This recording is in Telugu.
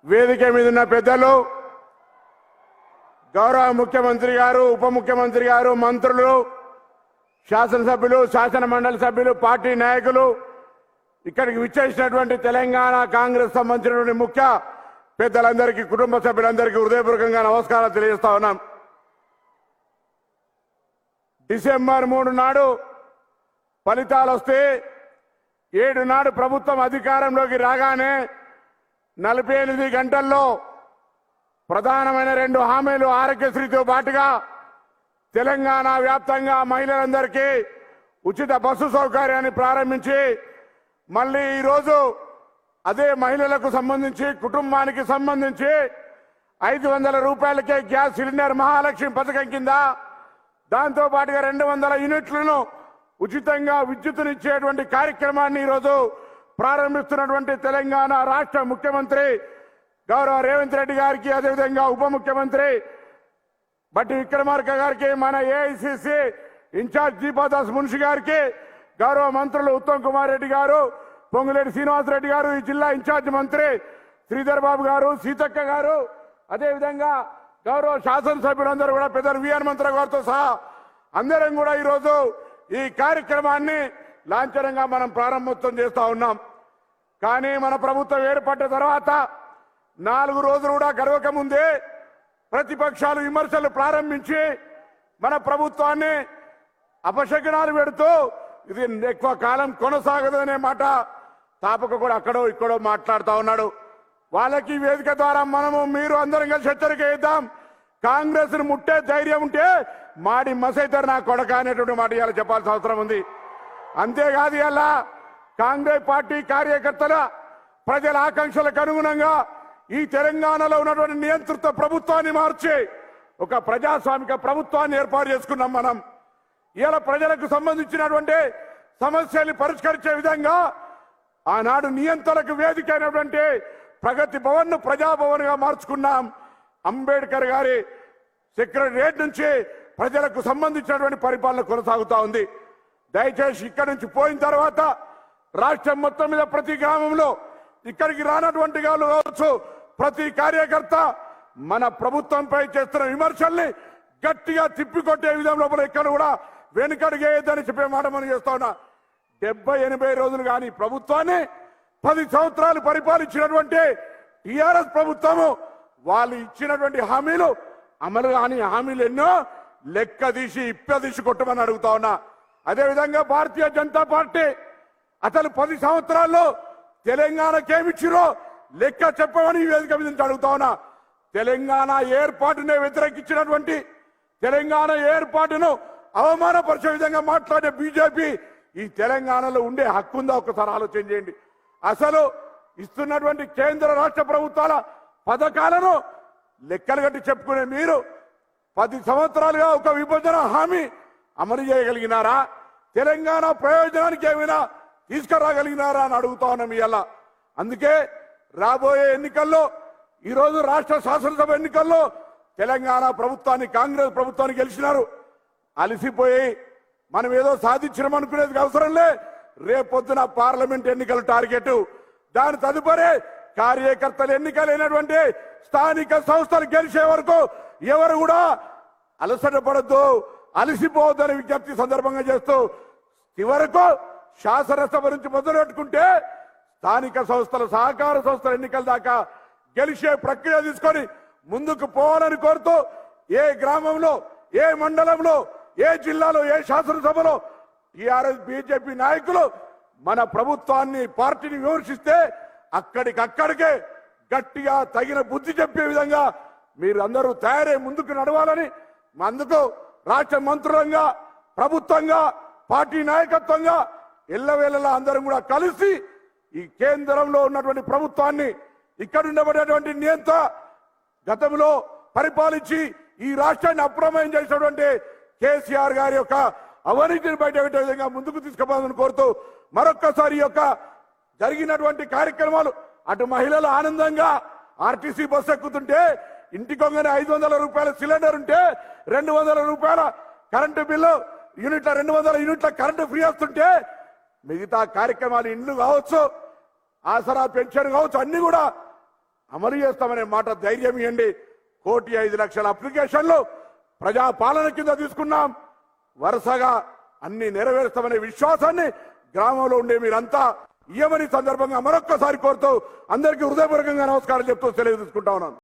వేదిక మీద ఉన్న పెద్దలు, గౌరవ ముఖ్యమంత్రి గారు, ఉప ముఖ్యమంత్రి గారు, మంత్రులు, శాసనసభ్యులు, శాసన మండలి సభ్యులు, పార్టీ నాయకులు, ఇక్కడికి విచ్చేసినటువంటి తెలంగాణ కాంగ్రెస్ సంబంధించినటువంటి ముఖ్య పెద్దలందరికీ, కుటుంబ సభ్యులందరికీ హృదయపూర్వకంగా నమస్కారాలు తెలియజేస్తా ఉన్నాం. డిసెంబర్ 3 నాడు ఫలితాలు వస్తే 7 నాడు ప్రభుత్వం అధికారంలోకి రాగానే 48 గంటల్లో ప్రధానమైన 2 హామీలు ఆరోగ్యశ్రీతో పాటుగా తెలంగాణ వ్యాప్తంగా మహిళలందరికీ ఉచిత బస్సు సౌకర్యాన్ని ప్రారంభించి మళ్ళీ ఈరోజు అదే మహిళలకు సంబంధించి కుటుంబానికి సంబంధించి 500 రూపాయలకే గ్యాస్ సిలిండర్ మహాలక్ష్మి పథకం కింద దాంతో పాటుగా 200 యూనిట్లను ఉచితంగా విద్యుత్తునిచ్చేటువంటి కార్యక్రమాన్ని ఈరోజు ప్రారంభిస్తున్నటువంటి తెలంగాణ రాష్ట్ర ముఖ్యమంత్రి గౌరవ రేవంత్ రెడ్డి గారికి, అదేవిధంగా ఉప ముఖ్యమంత్రి బట్టి విక్రమార్క గారికి, మన ఏఐసిసి ఇన్ఛార్జ్ దీపాదాస్ మున్షి గారికి, గౌరవ మంత్రులు ఉత్తమ్ కుమార్ రెడ్డి గారు, పొంగులేటి శ్రీనివాసరెడ్డి గారు, ఈ జిల్లా ఇన్ఛార్జ్ మంత్రి శ్రీధర్ బాబు గారు, సీతక్క గారు, అదేవిధంగా గౌరవ శాసనసభ్యులందరూ కూడా పెద్దలు వి హనుమంతరావు గారితో సహా అందరం కూడా ఈరోజు ఈ కార్యక్రమాన్ని లాంఛనంగా మనం ప్రారంభోత్సవం చేస్తా ఉన్నాం. కానీ మన ప్రభుత్వం ఏర్పడ్డ తర్వాత 4 రోజులు కూడా గడవక ముందే ప్రతిపక్షాలు విమర్శలు ప్రారంభించి మన ప్రభుత్వాన్ని అపశకునాలు పెడుతూ ఇది ఎక్కువ కాలం కొనసాగదు అనే మాట తాపక కూడా అక్కడో ఇక్కడో మాట్లాడుతూ ఉన్నాడు. వాళ్ళకి వేదిక ద్వారా మనము మీరు అందరం కలిసి హెచ్చరిక ఇద్దాం. కాంగ్రెస్ ను ముట్టే ధైర్యం ఉంటే మాడి మసైతారు నా కొడక అనేటువంటి మాట ఇవాళ చెప్పాల్సిన అవసరం ఉంది. అంతేకాదు ఇలా కాంగ్రెస్ పార్టీ కార్యకర్తల ప్రజల ఆకాంక్షలకు అనుగుణంగా ఈ తెలంగాణలో ఉన్నటువంటి నియంత్రిత ప్రభుత్వాన్ని మార్చి ఒక ప్రజాస్వామిక ప్రభుత్వాన్ని ఏర్పాటు చేసుకున్నాం. మనం ఇలా ప్రజలకు సంబంధించినటువంటి సమస్యల్ని పరిష్కరించే విధంగా ఆనాడు నియంత్రణకు వేదిక అయినటువంటి ప్రగతి భవన్ ను ప్రజాభవన్ గా మార్చుకున్నాం. అంబేద్కర్ గారి సెక్రటరియట్ నుంచి ప్రజలకు సంబంధించినటువంటి పరిపాలన కొనసాగుతా ఉంది. దయచేసి ఇక్కడి నుంచి పోయిన తర్వాత రాష్ట్రం మొత్తం మీద ప్రతి గ్రామంలో ఇక్కడికి రానటువంటి వాళ్ళు కావచ్చు, ప్రతి కార్యకర్త మన ప్రభుత్వంపై చేస్తున్న విమర్శల్ని గట్టిగా తిప్పికొట్టే విధంలో ఎక్కడ కూడా వెనుకడుగేయద్దని చెప్పే మాట మనం చేస్తా ఉన్నా. 70-80 రోజులు కానీ ప్రభుత్వాన్ని 10 సంవత్సరాలు పరిపాలించినటువంటి టిఆర్ఎస్ ప్రభుత్వము వాళ్ళు ఇచ్చినటువంటి హామీలు అమలు కాని హామీలు ఎన్నో లెక్క తీసి ఇప్పదీసి కొట్టమని అడుగుతా ఉన్నా. అదేవిధంగా భారతీయ జనతా పార్టీ అసలు 10 సంవత్సరాల్లో తెలంగాణకేమిచ్చిరో లెక్క చెప్పమని వేదిక మీద నుంచి అడుగుతా ఉన్నా. తెలంగాణ ఏర్పాటునే వ్యతిరేకించినటువంటి, తెలంగాణ ఏర్పాటును అవమానపరిచే విధంగా మాట్లాడే బీజేపీ ఈ తెలంగాణలో ఉండే హక్కు ఉందా ఒకసారి ఆలోచన చేయండి. అసలు ఇస్తున్నటువంటి కేంద్ర రాష్ట్ర ప్రభుత్వాల పథకాలను లెక్కలు కట్టి చెప్పుకునే మీరు 10 సంవత్సరాలుగా ఒక విభజన హామీ అమలు చేయగలిగినారా? తెలంగాణ ప్రయోజనానికి ఏమైనా తీసుకురాగలిగినారా అని అడుగుతా ఉన్నాం ఇవాళ. అందుకే రాబోయే ఎన్నికల్లో, ఈరోజు రాష్ట్ర శాసనసభ ఎన్నికల్లో తెలంగాణ ప్రభుత్వాన్ని, కాంగ్రెస్ ప్రభుత్వాన్ని గెలిచినారు. అలసిపోయి మనం ఏదో సాధించడం అనుకునేది అవసరం లే. రేపొద్దున పార్లమెంట్ ఎన్నికల టార్గెట్, దాని తదుపరి కార్యకర్తలు ఎన్నికలైనటువంటి స్థానిక సంస్థలు గెలిచే వరకు ఎవరు కూడా అలసట పడద్దు, అలసిపోవద్దని విజ్ఞప్తి సందర్భంగా చేస్తూ, చివరకు శాసనసభ నుంచి మొదలుపెట్టుకుంటే స్థానిక సంస్థల, సహకార సంస్థల ఎన్నికల దాకా గెలిచే ప్రక్రియ తీసుకొని ముందుకు పోవాలని కోరుతూ, ఏ గ్రామంలో, ఏ మండలంలో, ఏ జిల్లాలో, ఏ శాసనసభలో టీఆర్ఎస్ బీజేపీ నాయకులు మన ప్రభుత్వాన్ని, పార్టీని విమర్శిస్తే అక్కడికక్కడికే గట్టిగా తగిన బుద్ధి చెప్పే విధంగా మీరు అందరూ తయారై ముందుకు నడవాలని, అందుకు రాష్ట్ర మంత్రులంగా, ప్రభుత్వంగా, పార్టీ నాయకత్వంగా ఎల్లవేళలా అందరం కూడా కలిసి ఈ కేంద్రంలో ఉన్నటువంటి ప్రభుత్వాన్ని, ఇక్కడ ఉండబడేటువంటి నియంత గతంలో పరిపాలించి ఈ రాష్ట్రాన్ని అప్రమేయం చేసినటువంటి కేసీఆర్ గారి యొక్క అవినీతిని బయటపెట్టే విధంగా ముందుకు తీసుకుపోవాలని కోరుతూ, మరొక్కసారి యొక్క జరిగినటువంటి కార్యక్రమాలు, అటు మహిళలు ఆనందంగా ఆర్టీసీ బస్సు ఎక్కుతుంటే ఇంటికొంగనే 500 రూపాయల సిలిండర్ ఉంటే 200 రూపాయల కరెంటు బిల్లు యూనిట్ల 200 యూనిట్ల కరెంటు ఫ్రీ వస్తుంటే మిగతా కార్యక్రమాలు ఇండ్లు కావచ్చు, ఆసరా పెన్షన్ కావచ్చు, అన్ని కూడా అమలు చేస్తామనే మాట ధైర్యం ఇవ్వండి. 1,05,00,000 అప్లికేషన్లు ప్రజాపాలన కింద తీసుకున్నాం. వరుసగా అన్ని నెరవేరుస్తామనే విశ్వాసాన్ని గ్రామంలో ఉండే మీరంతా ఇయ్యమని సందర్భంగా మరొక్కసారి కోరుతూ అందరికీ హృదయపూర్వకంగా నమస్కారం చెప్తూ సెలవు తీసుకుంటా ఉన్నాను.